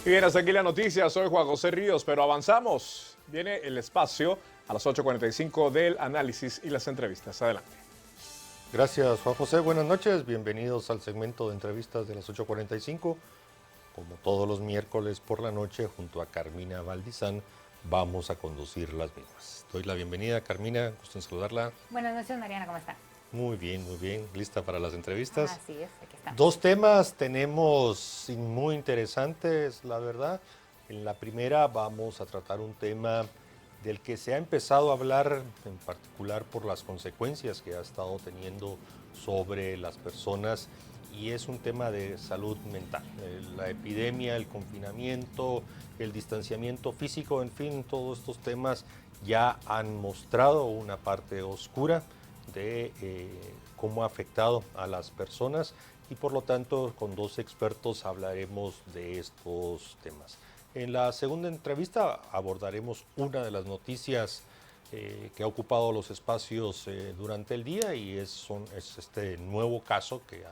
Y bien, hasta aquí la noticia. Soy Juan José Ríos, pero avanzamos. Viene el espacio a las 8:45 del análisis y las entrevistas. Adelante. Gracias, Juan José. Buenas noches. Bienvenidos al segmento de entrevistas de las 8:45. Como todos los miércoles por la noche, junto a Carmina Valdizán, vamos a conducir las mismas. Doy la bienvenida, Carmina. Gusto en saludarla. Buenas noches, Mariana. ¿Cómo está? Muy bien, muy bien. ¿Lista para las entrevistas? Así es, aquí estamos. Dos temas tenemos muy interesantes, la verdad. En la primera vamos a tratar un tema del que se ha empezado a hablar, en particular por las consecuencias que ha estado teniendo sobre las personas, y es un tema de salud mental. La epidemia, el confinamiento, el distanciamiento físico, en fin, todos estos temas ya han mostrado una parte oscura de cómo ha afectado a las personas, y por lo tanto con dos expertos hablaremos de estos temas. En la segunda entrevista abordaremos una de las noticias que ha ocupado los espacios durante el día, y es este nuevo caso que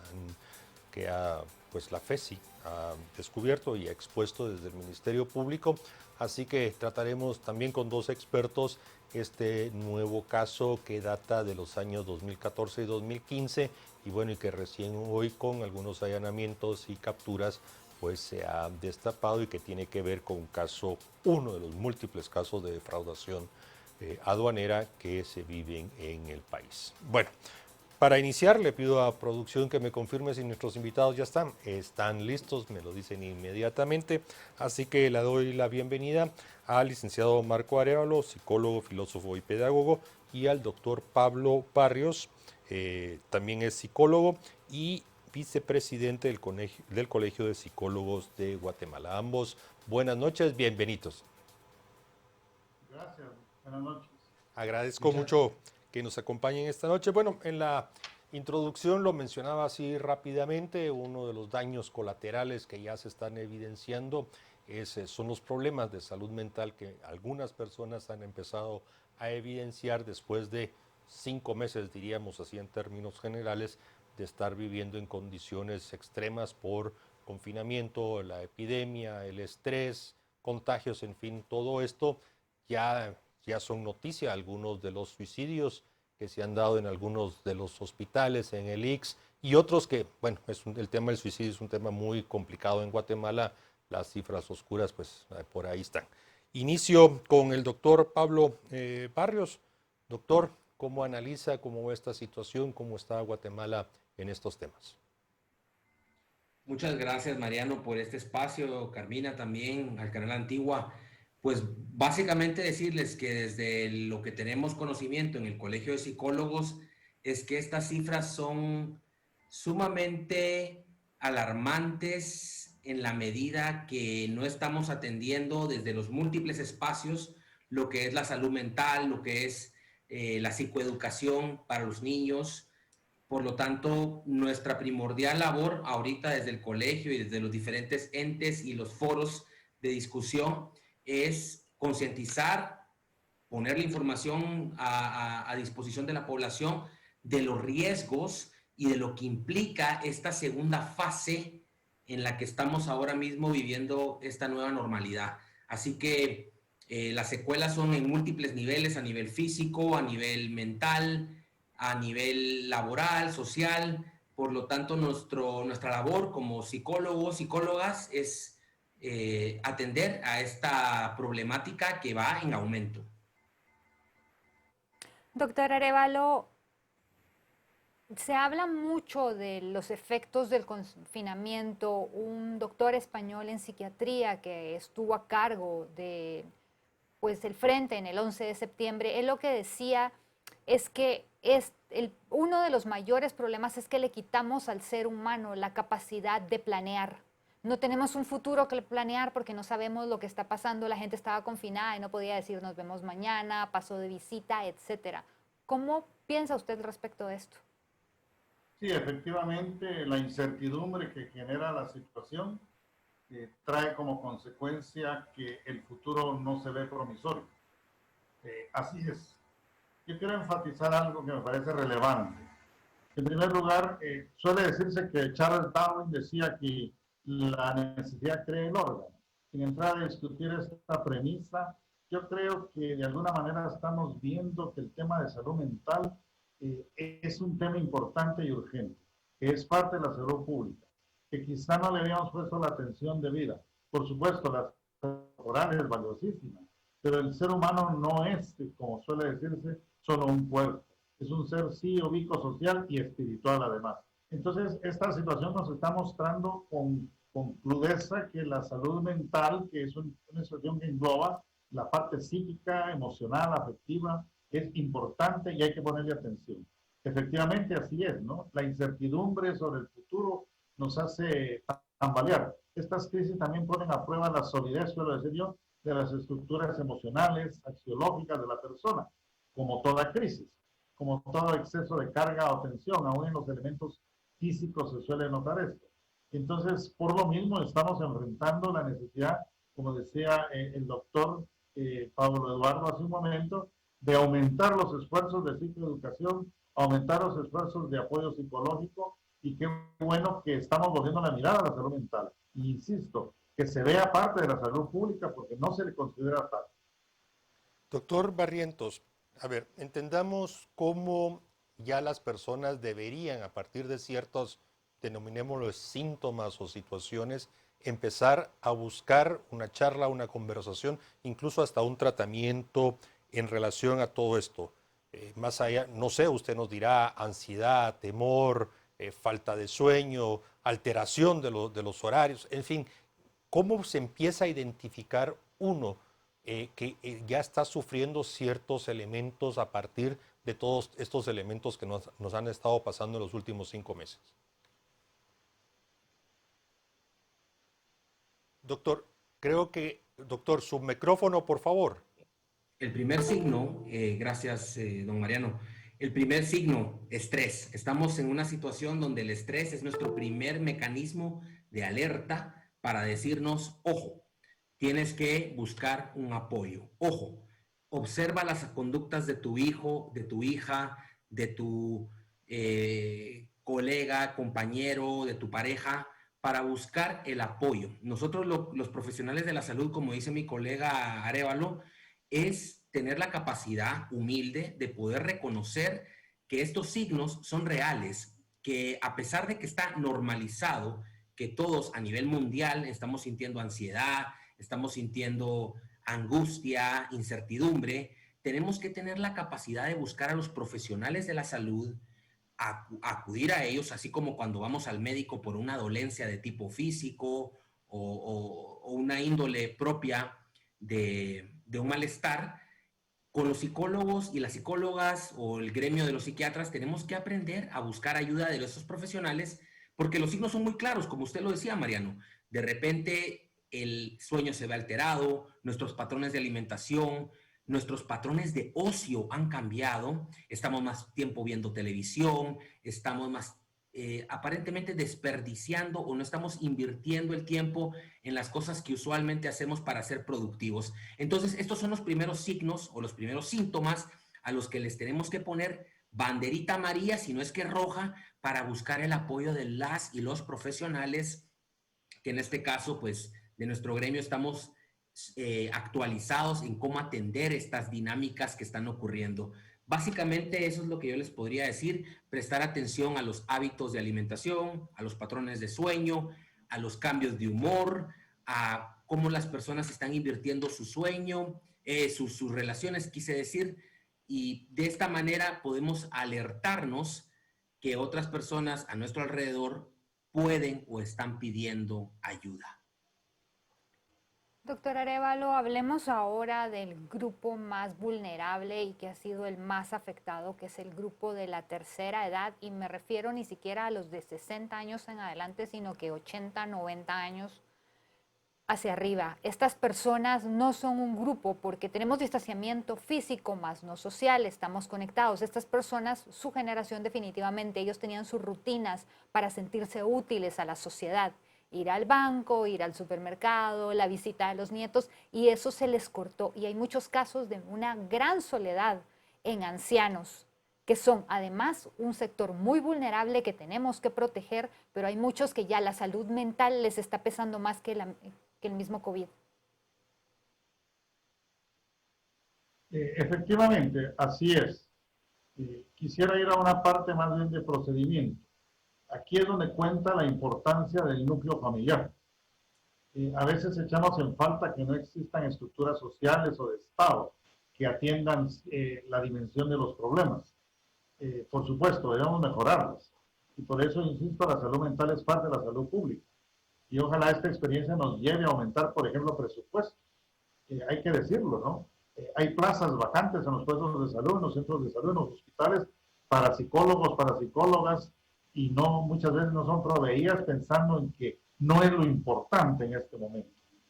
pues la FESI ha descubierto y ha expuesto desde el Ministerio Público. Así que trataremos también con dos expertos este nuevo caso que data de los años 2014 y 2015, y bueno, y que recién hoy, con algunos allanamientos y capturas, pues se ha destapado, y que tiene que ver con uno de los múltiples casos de defraudación aduanera que se viven en el país. Bueno, para iniciar le pido a producción que me confirme si nuestros invitados ya están listos, me lo dicen inmediatamente, así que le doy la bienvenida al licenciado Marco Arévalo, psicólogo, filósofo y pedagogo, y al doctor Pablo Barrios, también es psicólogo y vicepresidente del Colegio de Psicólogos de Guatemala. Ambos, buenas noches, bienvenidos. Gracias, buenas noches. Agradezco mucho que nos acompañen esta noche. Bueno, en la introducción lo mencionaba así rápidamente, uno de los daños colaterales que ya se están evidenciando son los problemas de salud mental que algunas personas han empezado a evidenciar después de 5 meses, diríamos así en términos generales, de estar viviendo en condiciones extremas por confinamiento, la epidemia, el estrés, contagios, en fin, todo esto ya son noticia. Algunos de los suicidios que se han dado en algunos de los hospitales, en el ICSS, y otros que, bueno, el tema del suicidio es un tema muy complicado en Guatemala. Las cifras oscuras, pues por ahí están. Inicio con el doctor Pablo Barrios. Doctor, ¿cómo analiza, cómo ve esta situación, cómo está Guatemala en estos temas? Muchas gracias, Mariano, por este espacio, Carmina también, al Canal Antigua. Pues básicamente decirles que desde lo que tenemos conocimiento en el Colegio de Psicólogos es que estas cifras son sumamente alarmantes en la medida que no estamos atendiendo desde los múltiples espacios lo que es la salud mental, lo que es la psicoeducación para los niños. Por lo tanto, nuestra primordial labor ahorita desde el colegio y desde los diferentes entes y los foros de discusión es concientizar, poner la información a disposición de la población de los riesgos y de lo que implica esta segunda fase en la que estamos ahora mismo viviendo esta nueva normalidad. Así que las secuelas son en múltiples niveles, a nivel físico, a nivel mental, a nivel laboral, social. Por lo tanto, nuestra labor como psicólogos, psicólogas es atender a esta problemática que va en aumento. Doctor Arévalo, se habla mucho de los efectos del confinamiento. Un doctor español en psiquiatría que estuvo a cargo de, pues, el frente en el 11 de septiembre, él lo que decía es que uno de los mayores problemas es que le quitamos al ser humano la capacidad de planear. No tenemos un futuro que planear porque no sabemos lo que está pasando. La gente estaba confinada y no podía decir nos vemos mañana, pasó de visita, etcétera. ¿Cómo piensa usted respecto de esto? Sí, efectivamente, la incertidumbre que genera la situación trae como consecuencia que el futuro no se ve promisorio. Así es. Yo quiero enfatizar algo que me parece relevante. En primer lugar, suele decirse que Charles Darwin decía que la necesidad crea el órgano. sin entrar a discutir esta premisa, yo creo que de alguna manera estamos viendo que el tema de salud mental es un tema importante y urgente, que es parte de la salud pública, que quizá no le habíamos puesto la atención debida. Por supuesto, la salud moral es valiosísima, pero el ser humano no es, como suele decirse, solo un cuerpo. Es un ser psíquico-social y espiritual además. Entonces, esta situación nos está mostrando con crudeza que la salud mental, que es una situación que engloba la parte psíquica, emocional, afectiva, es importante y hay que ponerle atención. Efectivamente, así es, ¿no? La incertidumbre sobre el futuro nos hace tambalear. Estas crisis también ponen a prueba la solidez, suelo decir yo, de las estructuras emocionales, axiológicas de la persona, como toda crisis, como todo exceso de carga o tensión, aún en los elementos físicos se suele notar esto. Entonces, por lo mismo, estamos enfrentando la necesidad, como decía el doctor Pablo Eduardo hace un momento, de aumentar los esfuerzos de psicoeducación, aumentar los esfuerzos de apoyo psicológico, y qué bueno que estamos volviendo la mirada a la salud mental. Y insisto, que se vea parte de la salud pública porque no se le considera tal. Doctor Barrientos, a ver, entendamos cómo ya las personas deberían, a partir de ciertos, denominémoslos síntomas o situaciones, empezar a buscar una charla, una conversación, incluso hasta un tratamiento en relación a todo esto. Más allá, no sé, usted nos dirá ansiedad, temor, falta de sueño, alteración de los horarios, en fin, ¿cómo se empieza a identificar uno que ya está sufriendo ciertos elementos a partir de todos estos elementos que nos han estado pasando en los últimos 5 meses? Doctor, doctor, su micrófono, por favor. El primer signo, gracias, don Mariano. El primer signo, estrés. Estamos en una situación donde el estrés es nuestro primer mecanismo de alerta para decirnos, ojo, tienes que buscar un apoyo. Ojo, observa las conductas de tu hijo, de tu hija, de tu colega, compañero, de tu pareja, para buscar el apoyo. Nosotros los profesionales de la salud, como dice mi colega Arévalo, es tener la capacidad humilde de poder reconocer que estos signos son reales, que a pesar de que está normalizado, que todos a nivel mundial estamos sintiendo ansiedad, estamos sintiendo angustia, incertidumbre, tenemos que tener la capacidad de buscar a los profesionales de la salud, acudir a ellos, así como cuando vamos al médico por una dolencia de tipo físico o una índole propia de un malestar. Con los psicólogos y las psicólogas o el gremio de los psiquiatras tenemos que aprender a buscar ayuda de esos profesionales, porque los signos son muy claros, como usted lo decía, Mariano. De repente el sueño se ve alterado, nuestros patrones de alimentación, nuestros patrones de ocio han cambiado, estamos más tiempo viendo televisión, estamos más aparentemente desperdiciando o no estamos invirtiendo el tiempo en las cosas que usualmente hacemos para ser productivos. Entonces, estos son los primeros signos o los primeros síntomas a los que les tenemos que poner banderita amarilla, si no es que roja, para buscar el apoyo de las y los profesionales, que en este caso, pues, de nuestro gremio estamos actualizados en cómo atender estas dinámicas que están ocurriendo. Básicamente eso es lo que yo les podría decir, prestar atención a los hábitos de alimentación, a los patrones de sueño, a los cambios de humor, a cómo las personas están invirtiendo su sueño, sus relaciones, quise decir, y de esta manera podemos alertarnos que otras personas a nuestro alrededor pueden o están pidiendo ayuda. Doctor Arévalo, hablemos ahora del grupo más vulnerable y que ha sido el más afectado, que es el grupo de la tercera edad, y me refiero ni siquiera a los de 60 años en adelante, sino que 80, 90 años hacia arriba. Estas personas no son un grupo porque tenemos distanciamiento físico más no social, estamos conectados. Estas personas, su generación definitivamente, ellos tenían sus rutinas para sentirse útiles a la sociedad. Ir al banco, ir al supermercado, la visita de los nietos, y eso se les cortó. Y hay muchos casos de una gran soledad en ancianos, que son además un sector muy vulnerable que tenemos que proteger, pero hay muchos que ya la salud mental les está pesando más que el mismo COVID. Efectivamente, así es. Quisiera ir a una parte más bien de procedimiento. Aquí es donde cuenta la importancia del núcleo familiar. A veces echamos en falta que no existan estructuras sociales o de Estado que atiendan la dimensión de los problemas. Por supuesto, debemos mejorarlas. Y por eso, insisto, la salud mental es parte de la salud pública. Y ojalá esta experiencia nos lleve a aumentar, por ejemplo, presupuestos. Hay que decirlo, ¿no? Hay plazas vacantes en los puestos de salud, en los centros de salud, en los hospitales, para psicólogos, para psicólogas, y no, muchas veces no son proveídas pensando en que no es lo importante en este momento.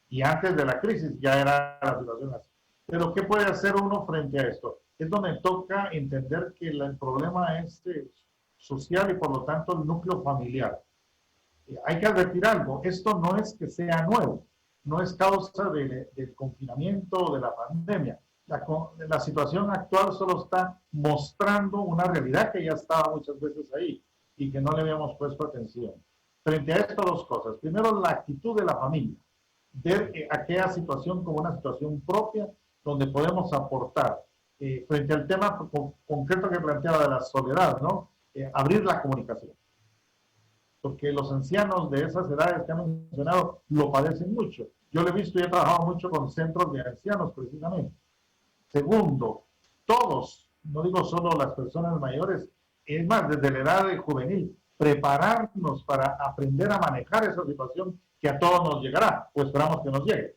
Y antes de la crisis ya era la situación así. Pero ¿qué puede hacer uno frente a esto? Es donde toca entender que el problema es social y por lo tanto el núcleo familiar. Hay que advertir algo, esto no es que sea nuevo, no es causa del confinamiento o de la pandemia. La situación actual solo está mostrando una realidad que ya estaba muchas veces ahí y que no le habíamos puesto atención. Frente a esto, dos cosas. Primero, la actitud de la familia. Ver aquella situación como una situación propia donde podemos aportar. Frente al tema concreto que planteaba de la soledad, ¿no? Abrir la comunicación. Porque los ancianos de esas edades que han mencionado lo padecen mucho. Yo lo he visto y he trabajado mucho con centros de ancianos, precisamente. Segundo, todos, no digo solo las personas mayores, es más, desde la edad de juvenil, prepararnos para aprender a manejar esa situación que a todos nos llegará, o esperamos que nos llegue.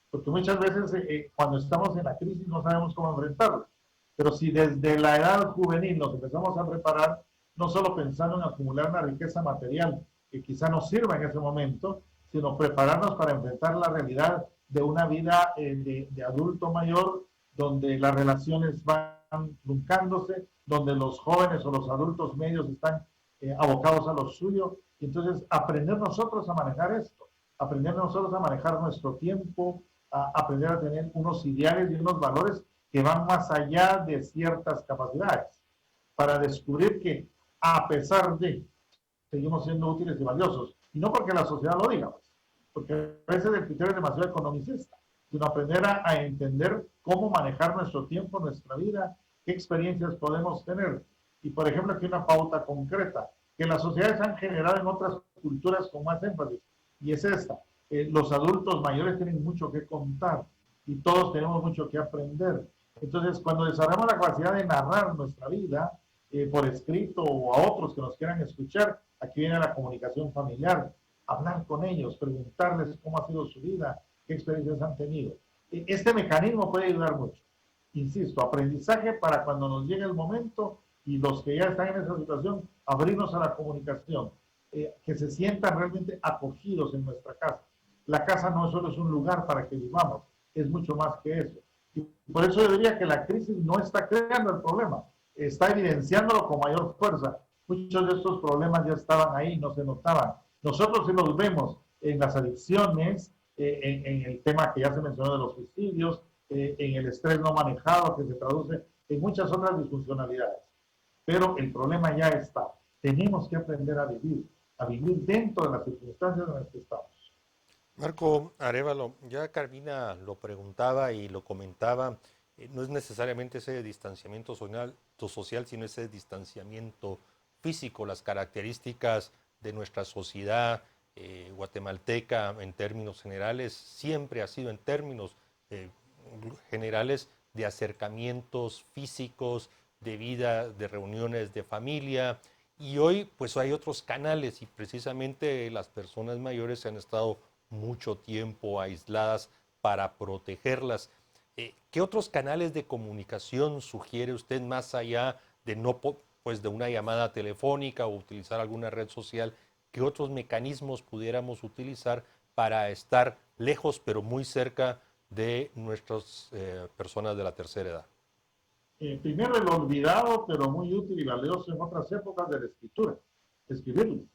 Porque muchas veces cuando estamos en la crisis no sabemos cómo enfrentarla. Pero si desde la edad juvenil nos empezamos a preparar, no solo pensando en acumular una riqueza material que quizá nos sirva en ese momento, sino prepararnos para enfrentar la realidad de una vida de adulto mayor, donde las relaciones van truncándose, donde los jóvenes o los adultos medios están abocados a lo suyo. Y entonces aprender nosotros a manejar esto, aprender nosotros a manejar nuestro tiempo, a aprender a tener unos ideales y unos valores que van más allá de ciertas capacidades, para descubrir que a pesar de, seguimos siendo útiles y valiosos. Y no porque la sociedad lo diga, pues, porque a veces el criterio es demasiado economicista, sino aprender a entender cómo manejar nuestro tiempo, nuestra vida, qué experiencias podemos tener. Y por ejemplo, aquí una pauta concreta, que las sociedades han generado en otras culturas con más énfasis, y es esta. Los adultos mayores tienen mucho que contar y todos tenemos mucho que aprender. Entonces, cuando desarrollamos la capacidad de narrar nuestra vida, por escrito o a otros que nos quieran escuchar, aquí viene la comunicación familiar, hablar con ellos, preguntarles cómo ha sido su vida, qué experiencias han tenido. Este mecanismo puede ayudar mucho. Insisto, aprendizaje para cuando nos llegue el momento y los que ya están en esa situación, abrirnos a la comunicación, que se sientan realmente acogidos en nuestra casa. La casa no solo es un lugar para que vivamos, es mucho más que eso. Y por eso yo diría que la crisis no está creando el problema, está evidenciándolo con mayor fuerza. Muchos de estos problemas ya estaban ahí, no se notaban. Nosotros sí los vemos en las adicciones, en el tema que ya se mencionó de los suicidios, en el estrés no manejado que se traduce en muchas otras disfuncionalidades. Pero el problema ya está. Tenemos que aprender a vivir dentro de las circunstancias en las que estamos. Marco Arévalo, ya Carmina lo preguntaba y lo comentaba, no es necesariamente ese distanciamiento social, sino ese distanciamiento físico, las características de nuestra sociedad guatemalteca en términos generales, siempre ha sido en términos generales de acercamientos físicos, de vida, de reuniones de familia, y hoy pues hay otros canales y precisamente las personas mayores han estado mucho tiempo aisladas para protegerlas. ¿Qué otros canales de comunicación sugiere usted más allá de de una llamada telefónica o utilizar alguna red social? ¿Qué otros mecanismos pudiéramos utilizar para estar lejos pero muy cerca de nuestras personas de la tercera edad? Primero, el olvidado, pero muy útil y valioso en otras épocas de la escritura, escribirles.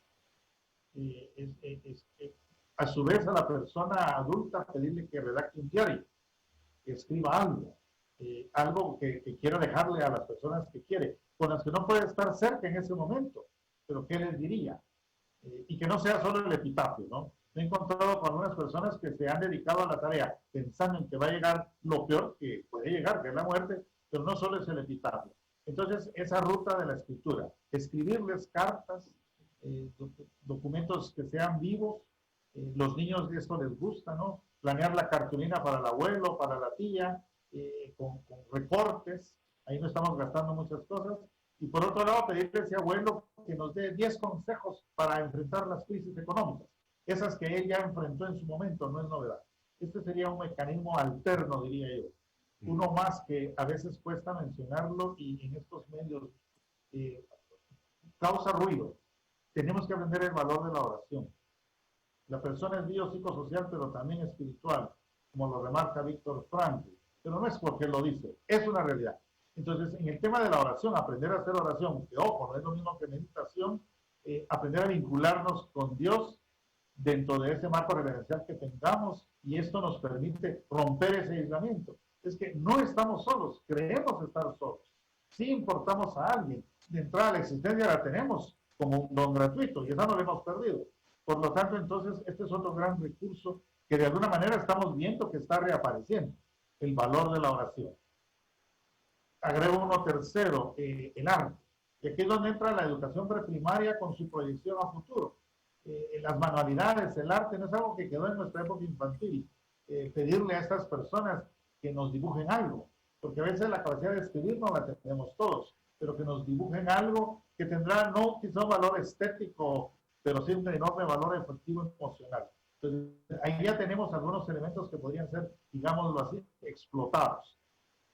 A su vez, a la persona adulta pedirle que redacte un diario, que escriba algo que quiera dejarle a las personas que quiere, con las que no puede estar cerca en ese momento, pero ¿qué les diría? Y que no sea solo el epitafio, ¿no? Me he encontrado con algunas personas que se han dedicado a la tarea pensando en que va a llegar lo peor que puede llegar, que es la muerte, pero no solo es el epitafio. Entonces, esa ruta de la escritura, escribirles cartas, documentos que sean vivos, los niños de esto les gusta, ¿no? Planear la cartulina para el abuelo, para la tía, con recortes, ahí no estamos gastando muchas cosas. Y por otro lado, pedirle a ese abuelo que nos dé 10 consejos para enfrentar las crisis económicas, esas que él ya enfrentó en su momento, no es novedad. Este sería un mecanismo alterno, diría yo. Uno más que a veces cuesta mencionarlo y en estos medios causa ruido. Tenemos que aprender el valor de la oración. La persona es biopsicosocial, pero también espiritual, como lo remarca Víctor Frankl. Pero no es porque lo dice, es una realidad. Entonces, en el tema de la oración, aprender a hacer oración, que ojo, no es lo mismo que meditación, aprender a vincularnos con Dios dentro de ese marco reverencial que tengamos, y esto nos permite romper ese aislamiento. Es que no estamos solos, creemos estar solos. Sí importamos a alguien. De entrada, la existencia la tenemos como un don gratuito, y esa no la hemos perdido. Por lo tanto, entonces, este es otro gran recurso que de alguna manera estamos viendo que está reapareciendo, el valor de la oración. Agrego uno tercero, el arte. Y aquí es donde entra la educación preprimaria con su proyección a futuro. Las manualidades, el arte, no es algo que quedó en nuestra época infantil. Pedirle a estas personas que nos dibujen algo, porque a veces la capacidad de escribir no la tenemos todos, pero que nos dibujen algo que tendrá no quizá un valor estético, pero sí un enorme valor efectivo emocional. Entonces, ahí ya tenemos algunos elementos que podrían ser, digámoslo así, explotados.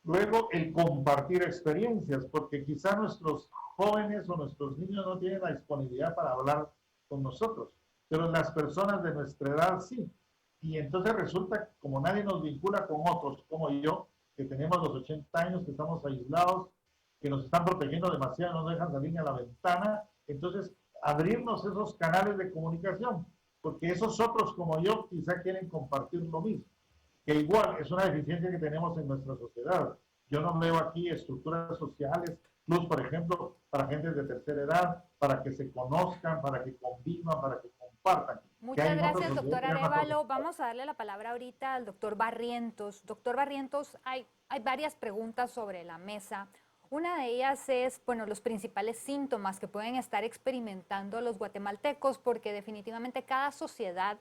Luego, el compartir experiencias, porque quizá nuestros jóvenes o nuestros niños no tienen la disponibilidad para hablar con nosotros, pero las personas de nuestra edad sí. Y entonces resulta, como nadie nos vincula con otros, como yo, que tenemos los 80 años, que estamos aislados, que nos están protegiendo demasiado, no nos dejan salir ni a la ventana, entonces abrirnos esos canales de comunicación, porque esos otros como yo quizá quieren compartir lo mismo, que igual es una deficiencia que tenemos en nuestra sociedad. Yo no veo aquí estructuras sociales, plus, por ejemplo, para gente de tercera edad, para que se conozcan, para que convivan, para que compartan. Muchas gracias, doctor Arévalo. Vamos a darle la palabra ahorita al doctor Barrientos. Doctor Barrientos, hay varias preguntas sobre la mesa. Una de ellas es, bueno, los principales síntomas que pueden estar experimentando los guatemaltecos, porque definitivamente cada sociedad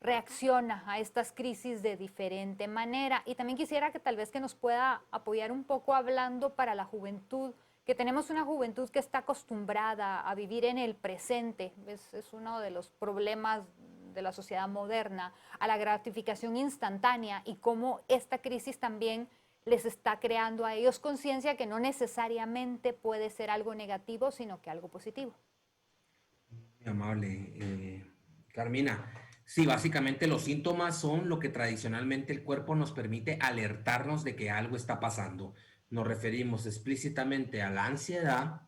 reacciona a estas crisis de diferente manera. Y también quisiera que tal vez que nos pueda apoyar un poco hablando para la juventud, que tenemos una juventud que está acostumbrada a vivir en el presente. Es uno de los problemas de la sociedad moderna, a la gratificación instantánea, y cómo esta crisis también les está creando a ellos conciencia que no necesariamente puede ser algo negativo, sino que algo positivo. Muy amable, Carmina. Sí, básicamente los síntomas son lo que tradicionalmente el cuerpo nos permite alertarnos de que algo está pasando. Nos referimos explícitamente a la ansiedad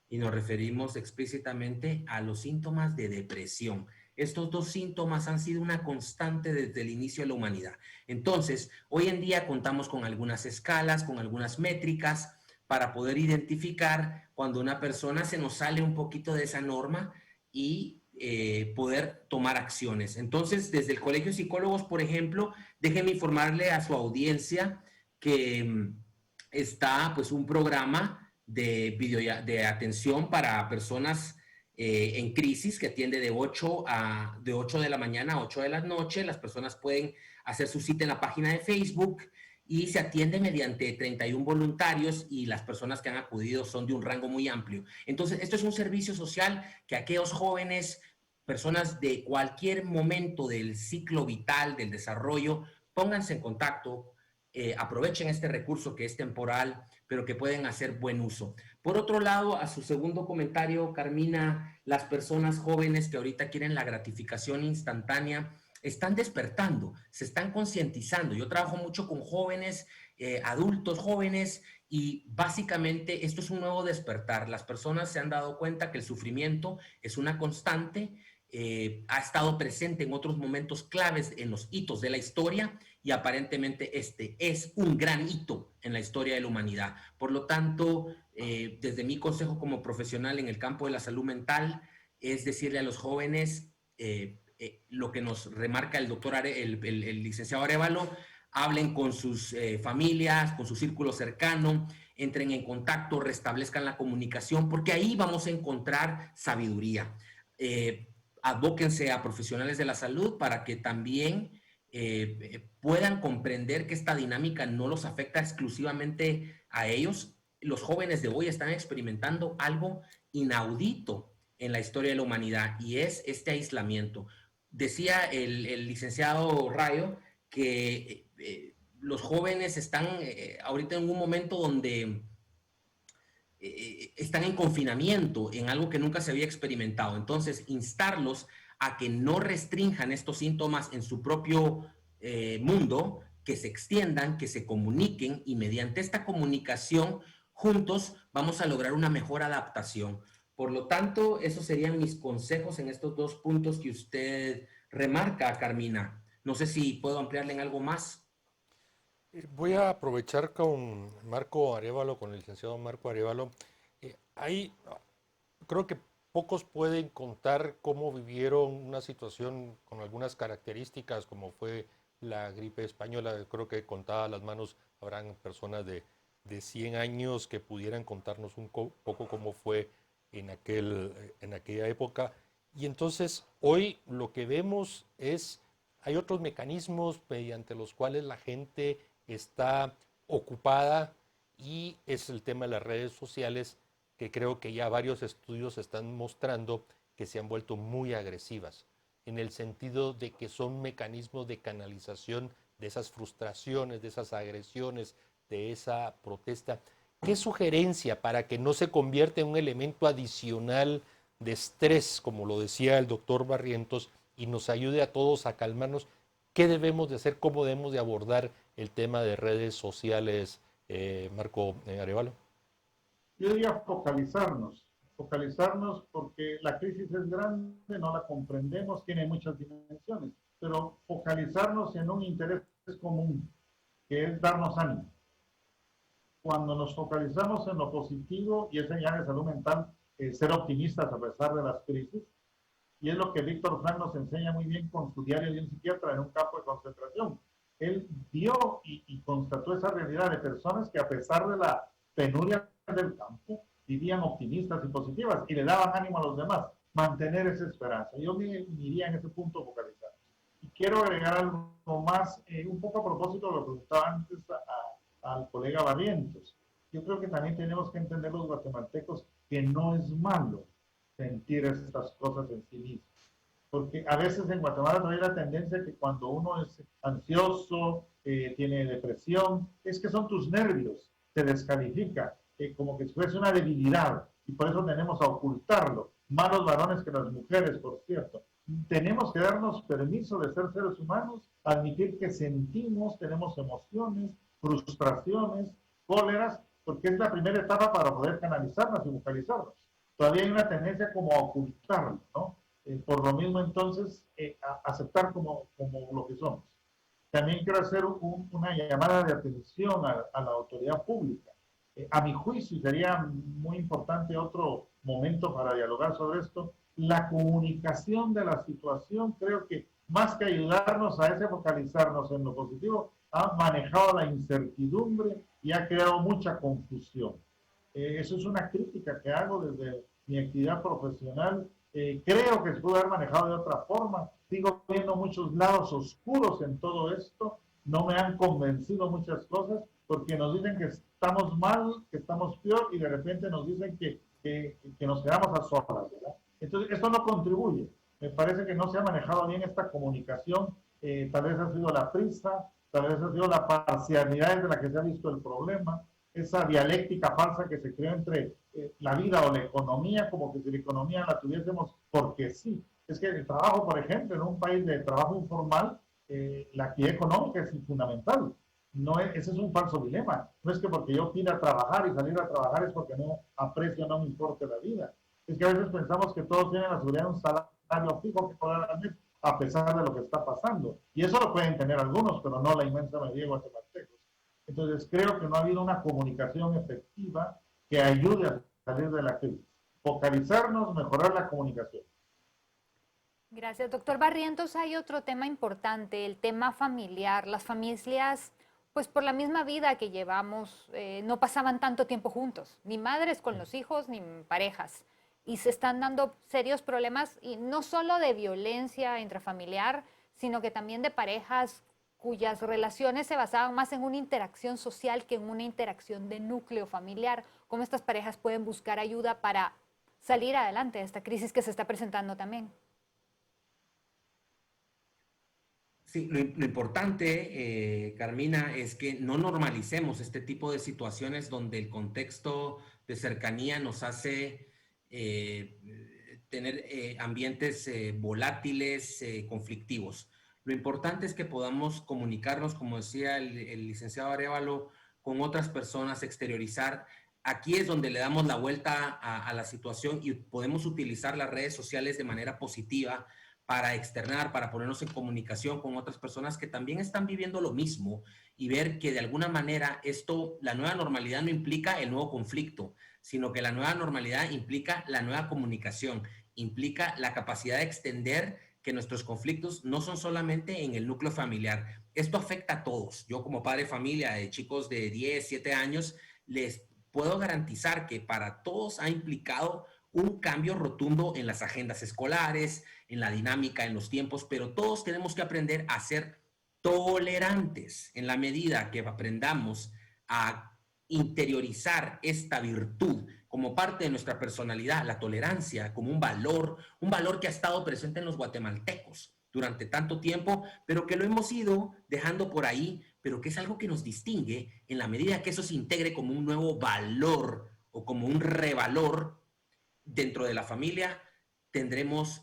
y nos referimos explícitamente a los síntomas de depresión. Estos dos síntomas han sido una constante desde el inicio de la humanidad. Entonces, hoy en día contamos con algunas escalas, con algunas métricas para poder identificar cuando una persona se nos sale un poquito de esa norma y poder tomar acciones. Entonces, desde el Colegio de Psicólogos, por ejemplo, déjenme informarle a su audiencia que está pues un programa de atención para personas en crisis que atiende de 8 de la mañana a 8 de la noche. Las personas pueden hacer su cita en la página de Facebook y se atiende mediante 31 voluntarios, y las personas que han acudido son de un rango muy amplio. Entonces, esto es un servicio social que aquellos jóvenes, personas de cualquier momento del ciclo vital, del desarrollo, pónganse en contacto, aprovechen este recurso que es temporal, pero que pueden hacer buen uso. Por otro lado, a su segundo comentario, Carmina, las personas jóvenes que ahorita quieren la gratificación instantánea están despertando, se están concientizando. Yo trabajo mucho con jóvenes, adultos jóvenes, y básicamente esto es un nuevo despertar. Las personas se han dado cuenta que el sufrimiento es una constante, ha estado presente en otros momentos claves en los hitos de la historia, y aparentemente este es un gran hito en la historia de la humanidad. Por lo tanto, desde mi consejo como profesional en el campo de la salud mental, es decirle a los jóvenes, lo que nos remarca el doctor, el licenciado Arévalo, hablen con sus familias, con su círculo cercano, entren en contacto, restablezcan la comunicación, porque ahí vamos a encontrar sabiduría. Advóquense a profesionales de la salud para que también puedan comprender que esta dinámica no los afecta exclusivamente a ellos. Los jóvenes de hoy están experimentando algo inaudito en la historia de la humanidad, y es este aislamiento. Decía el licenciado Rayo que los jóvenes están ahorita en un momento donde están en confinamiento, en algo que nunca se había experimentado. Entonces, instarlos a que no restrinjan estos síntomas en su propio mundo, que se extiendan, que se comuniquen, y mediante esta comunicación juntos vamos a lograr una mejor adaptación. Por lo tanto, esos serían mis consejos en estos dos puntos que usted remarca, Carmina. No sé si puedo ampliarle en algo más. Voy a aprovechar con Marco Arévalo, con el licenciado Marco Arévalo. Creo que pocos pueden contar cómo vivieron una situación con algunas características, como fue la gripe española. Creo que contada a las manos habrán personas de 100 años que pudieran contarnos un poco cómo fue en aquella época. Y entonces hoy lo que vemos es, hay otros mecanismos mediante los cuales la gente está ocupada, y es el tema de las redes sociales, que creo que ya varios estudios están mostrando que se han vuelto muy agresivas, en el sentido de que son mecanismos de canalización de esas frustraciones, de esas agresiones, de esa protesta. ¿Qué sugerencia para que no se convierta en un elemento adicional de estrés, como lo decía el doctor Barrientos, y nos ayude a todos a calmarnos? ¿Qué debemos de hacer? ¿Cómo debemos de abordar el tema de redes sociales, Marco Arévalo? Yo diría focalizarnos porque la crisis es grande, no la comprendemos, tiene muchas dimensiones, pero focalizarnos en un interés común, que es darnos ánimo. Cuando nos focalizamos en lo positivo, y es señal de salud mental, ser optimistas a pesar de las crisis, y es lo que Víctor Frank nos enseña muy bien con su diario de un psiquiatra en un campo de concentración. Él vio y constató esa realidad de personas que, a pesar de la penuria del campo, vivían optimistas y positivas y le daban ánimo a los demás. Mantener esa esperanza. Yo me iría en ese punto focalizado. Y quiero agregar algo más, un poco a propósito de lo que preguntaba antes al colega Barrientos. Yo creo que también tenemos que entender los guatemaltecos que no es malo sentir estas cosas en sí mismos. Porque a veces en Guatemala hay la tendencia que cuando uno es ansioso, tiene depresión, es que son tus nervios, se descalifica, como que fuese una debilidad, y por eso tenemos a ocultarlo. Más los varones que las mujeres, por cierto. Tenemos que darnos permiso de ser seres humanos, admitir que sentimos, tenemos emociones, frustraciones, cóleras, porque es la primera etapa para poder canalizarnos y vocalizarnos. Todavía hay una tendencia como a ocultarlo, ¿no? Por lo mismo, entonces, aceptar como lo que somos. También quiero hacer una llamada de atención a la autoridad pública. A mi juicio, sería muy importante otro momento para dialogar sobre esto, la comunicación de la situación. Creo que más que ayudarnos a focalizarnos en lo positivo, ha manejado la incertidumbre y ha creado mucha confusión. Eso es una crítica que hago desde mi actividad profesional. Creo que se pudo haber manejado de otra forma. Sigo viendo muchos lados oscuros en todo esto. No me han convencido muchas cosas, porque nos dicen que estamos mal, que estamos peor, y de repente nos dicen que nos quedamos a solas, ¿verdad? Entonces, esto no contribuye. Me parece que no se ha manejado bien esta comunicación. Tal vez ha sido la prisa, tal vez ha sido la parcialidad de la que se ha visto el problema, esa dialéctica falsa que se creó entre la vida o la economía, como que si la economía la tuviésemos porque sí. Es que el trabajo, por ejemplo, en un país de trabajo informal, la actividad económica es fundamental. No es, ese es un falso dilema. No es que porque yo quiera trabajar y salir a trabajar es porque no aprecio, no me importa la vida. Es que a veces pensamos que todos tienen la seguridad de un salario fijo que cobrar al mes, a pesar de lo que está pasando. Y eso lo pueden tener algunos, pero no la inmensa mayoría de guatemaltecos. Entonces, creo que no ha habido una comunicación efectiva que ayude a salir de la crisis. Focalizarnos, mejorar la comunicación. Gracias, doctor Barrientos. Hay otro tema importante, el tema familiar. Las familias, pues por la misma vida que llevamos, no pasaban tanto tiempo juntos, ni madres con los hijos, ni parejas. Y se están dando serios problemas, y no solo de violencia intrafamiliar, sino que también de parejas cuyas relaciones se basaban más en una interacción social que en una interacción de núcleo familiar. ¿Cómo estas parejas pueden buscar ayuda para salir adelante de esta crisis que se está presentando también? Sí, lo importante, Carmina, es que no normalicemos este tipo de situaciones donde el contexto de cercanía nos hace tener ambientes volátiles, conflictivos. Lo importante es que podamos comunicarnos, como decía el licenciado Arévalo, con otras personas, exteriorizar. Aquí es donde le damos la vuelta a la situación y podemos utilizar las redes sociales de manera positiva para externar, para ponernos en comunicación con otras personas que también están viviendo lo mismo y ver que de alguna manera esto, la nueva normalidad no implica el nuevo conflicto, sino que la nueva normalidad implica la nueva comunicación, implica la capacidad de extender que nuestros conflictos no son solamente en el núcleo familiar. Esto afecta a todos. Yo como padre de familia de chicos de 10, 7 años, les puedo garantizar que para todos ha implicado un cambio rotundo en las agendas escolares, en la dinámica, en los tiempos, pero todos tenemos que aprender a ser tolerantes en la medida que aprendamos a interiorizar esta virtud como parte de nuestra personalidad, la tolerancia como un valor que ha estado presente en los guatemaltecos durante tanto tiempo, pero que lo hemos ido dejando por ahí, pero que es algo que nos distingue en la medida que eso se integre como un nuevo valor o como un revalor dentro de la familia, tendremos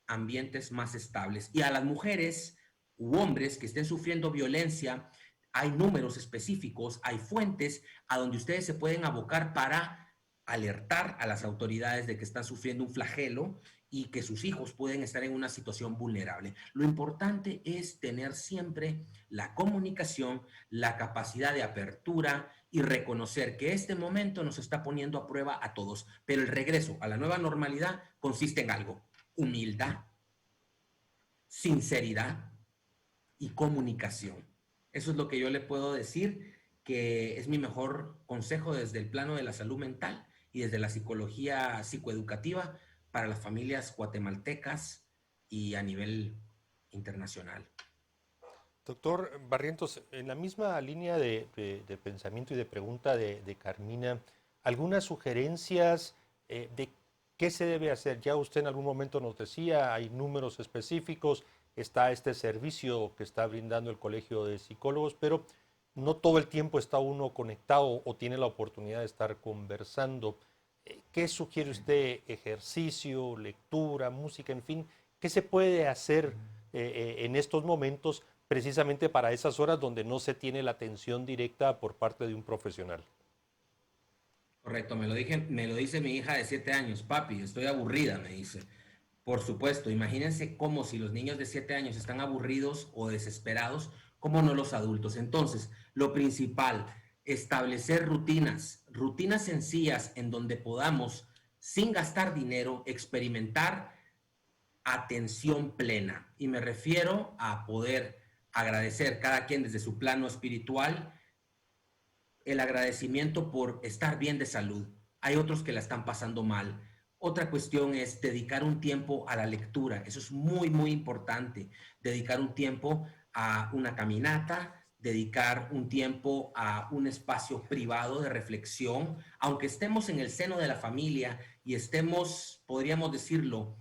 ambientes más estables. Y a las mujeres u hombres que estén sufriendo violencia, hay números específicos, hay fuentes a donde ustedes se pueden abocar para alertar a las autoridades de que están sufriendo un flagelo y que sus hijos pueden estar en una situación vulnerable. Lo importante es tener siempre la comunicación, la capacidad de apertura y reconocer que este momento nos está poniendo a prueba a todos. Pero el regreso a la nueva normalidad consiste en algo: humildad, sinceridad y comunicación. Eso es lo que yo le puedo decir, que es mi mejor consejo desde el plano de la salud mental y desde la psicología psicoeducativa para las familias guatemaltecas y a nivel internacional. Doctor Barrientos, en la misma línea de pensamiento y de pregunta de Carmina, ¿algunas sugerencias de qué se debe hacer? Ya usted en algún momento nos decía, hay números específicos, está este servicio que está brindando el Colegio de Psicólogos, pero no todo el tiempo está uno conectado o tiene la oportunidad de estar conversando. ¿Qué sugiere usted? ¿Ejercicio, lectura, música, en fin? ¿Qué se puede hacer en estos momentos precisamente para esas horas donde no se tiene la atención directa por parte de un profesional? Correcto, me lo dice mi hija de 7 años. Papi, estoy aburrida, me dice. Por supuesto, imagínense cómo si los niños de 7 años están aburridos o desesperados, cómo no los adultos. Entonces, lo principal, establecer rutinas sencillas en donde podamos, sin gastar dinero, experimentar atención plena. Y me refiero a poder agradecer cada quien desde su plano espiritual, el agradecimiento por estar bien de salud. Hay otros que la están pasando mal. Otra cuestión es dedicar un tiempo a la lectura. Eso es muy, muy importante. Dedicar un tiempo a una caminata, dedicar un tiempo a un espacio privado de reflexión, aunque estemos en el seno de la familia y estemos, podríamos decirlo,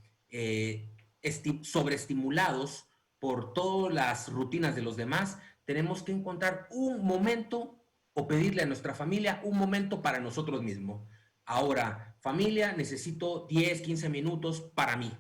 sobreestimulados por todas las rutinas de los demás, tenemos que encontrar un momento o pedirle a nuestra familia un momento para nosotros mismos. Ahora, familia, necesito 10, 15 minutos para mí.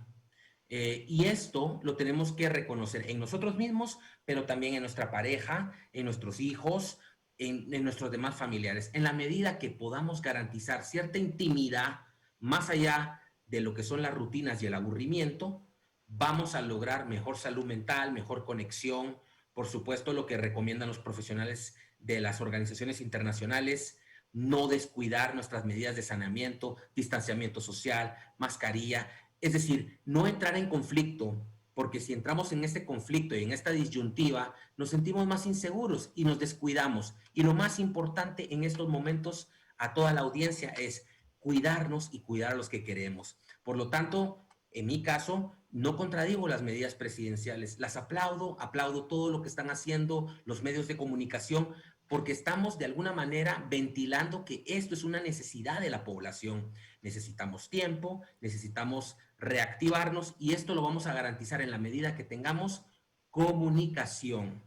Y esto lo tenemos que reconocer en nosotros mismos, pero también en nuestra pareja, en nuestros hijos, en nuestros demás familiares. En la medida que podamos garantizar cierta intimidad, más allá de lo que son las rutinas y el aburrimiento, vamos a lograr mejor salud mental, mejor conexión. Por supuesto, lo que recomiendan los profesionales de las organizaciones internacionales: no descuidar nuestras medidas de saneamiento, distanciamiento social, mascarilla, Es decir, no entrar en conflicto, porque si entramos en este conflicto y en esta disyuntiva, nos sentimos más inseguros y nos descuidamos. Y lo más importante en estos momentos a toda la audiencia es cuidarnos y cuidar a los que queremos. Por lo tanto, en mi caso, no contradigo las medidas presidenciales, las aplaudo, aplaudo todo lo que están haciendo los medios de comunicación, porque estamos de alguna manera ventilando que esto es una necesidad de la población. Necesitamos tiempo, necesitamos reactivarnos y esto lo vamos a garantizar en la medida que tengamos comunicación.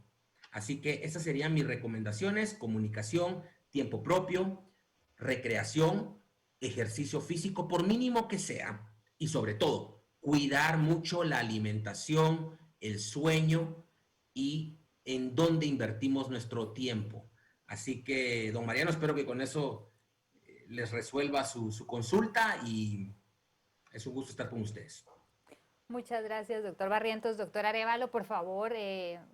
Así que esas serían mis recomendaciones: comunicación, tiempo propio, recreación, ejercicio físico, por mínimo que sea, y sobre todo, cuidar mucho la alimentación, el sueño y en dónde invertimos nuestro tiempo. Así que, don Mariano, espero que con eso les resuelva su consulta y es un gusto estar con ustedes. Muchas gracias, doctor Barrientos. Doctor Arévalo, por favor,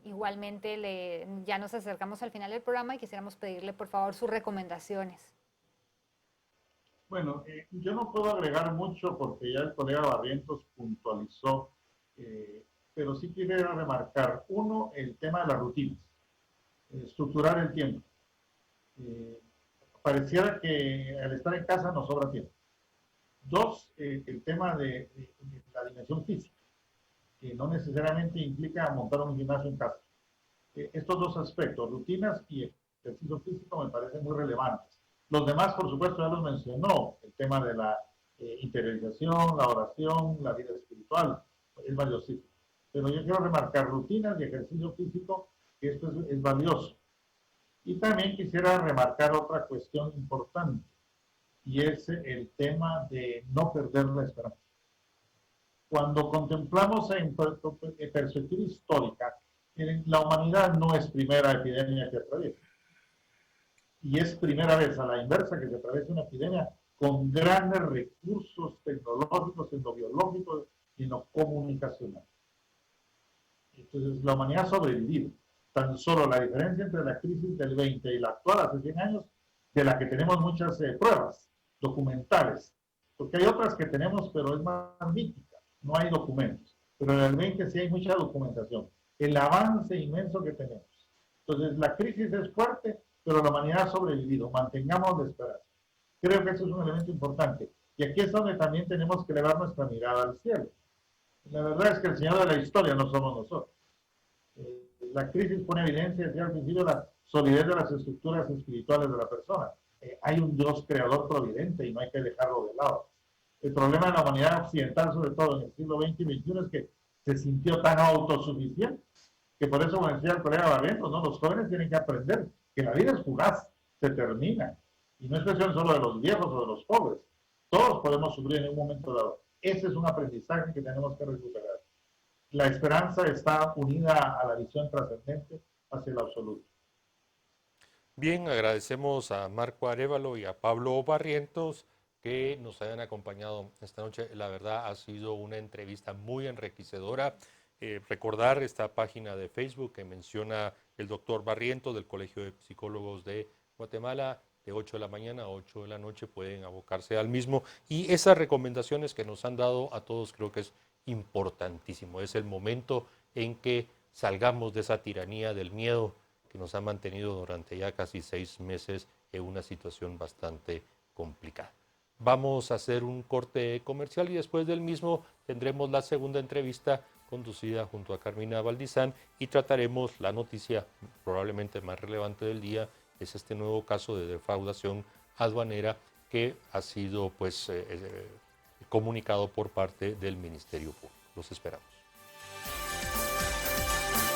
igualmente ya nos acercamos al final del programa y quisiéramos pedirle, por favor, sus recomendaciones. Bueno, yo no puedo agregar mucho porque ya el colega Barrientos puntualizó, pero sí quisiera remarcar, uno, el tema de las rutinas, estructurar el tiempo. Pareciera que al estar en casa nos sobra tiempo. Dos, el tema de la dimensión física, que no necesariamente implica montar un gimnasio en casa. Estos dos aspectos, rutinas y ejercicio físico, me parecen muy relevantes. Los demás, por supuesto, ya los mencionó, el tema de la interiorización, la oración, la vida espiritual, es valiosísimo. Pero yo quiero remarcar rutinas y ejercicio físico, que esto es valioso. Y también quisiera remarcar otra cuestión importante, y es el tema de no perder la esperanza. Cuando contemplamos en perspectiva histórica, la humanidad no es primera epidemia que atraviesa. Y es primera vez a la inversa que se atraviesa una epidemia con grandes recursos tecnológicos en lo biológico y en lo comunicacional. Entonces, la humanidad ha sobrevivido. Tan solo la diferencia entre la crisis del 20 y la actual, hace 100 años, de la que tenemos muchas pruebas documentales, porque hay otras que tenemos, pero es más mítica, no hay documentos. Pero en el 20 sí hay mucha documentación. El avance inmenso que tenemos. Entonces, la crisis es fuerte, pero la humanidad ha sobrevivido. Mantengamos la esperanza. Creo que eso es un elemento importante. Y aquí es donde también tenemos que elevar nuestra mirada al cielo. La verdad es que el Señor de la historia no somos nosotros. La crisis pone evidencia, decía al principio, la solidez de las estructuras espirituales de la persona. Hay un Dios creador providente y no hay que dejarlo de lado. El problema de la humanidad occidental, sobre todo en el siglo XX y XXI, es que se sintió tan autosuficiente que por eso, como decía el colega Barrientos, ¿no? Los jóvenes tienen que aprender que la vida es fugaz, se termina. Y no es cuestión solo de los viejos o de los pobres. Todos podemos sufrir en un momento dado. Ese es un aprendizaje que tenemos que recuperar. La esperanza está unida a la visión trascendente hacia el absoluto. Bien, agradecemos a Marco Arévalo y a Pablo Barrientos que nos hayan acompañado esta noche. La verdad ha sido una entrevista muy enriquecedora. Recordar esta página de Facebook que menciona el doctor Barrientos del Colegio de Psicólogos de Guatemala, de 8 de la mañana a 8 de la noche pueden abocarse al mismo. Y esas recomendaciones que nos han dado a todos creo que es importantísimo. Es el momento en que salgamos de esa tiranía del miedo que nos ha mantenido durante ya casi 6 meses en una situación bastante complicada. Vamos a hacer un corte comercial y después del mismo tendremos la segunda entrevista conducida junto a Carmina Valdizán y trataremos la noticia probablemente más relevante del día, es este nuevo caso de defraudación aduanera que ha sido comunicado por parte del Ministerio Público. Los esperamos.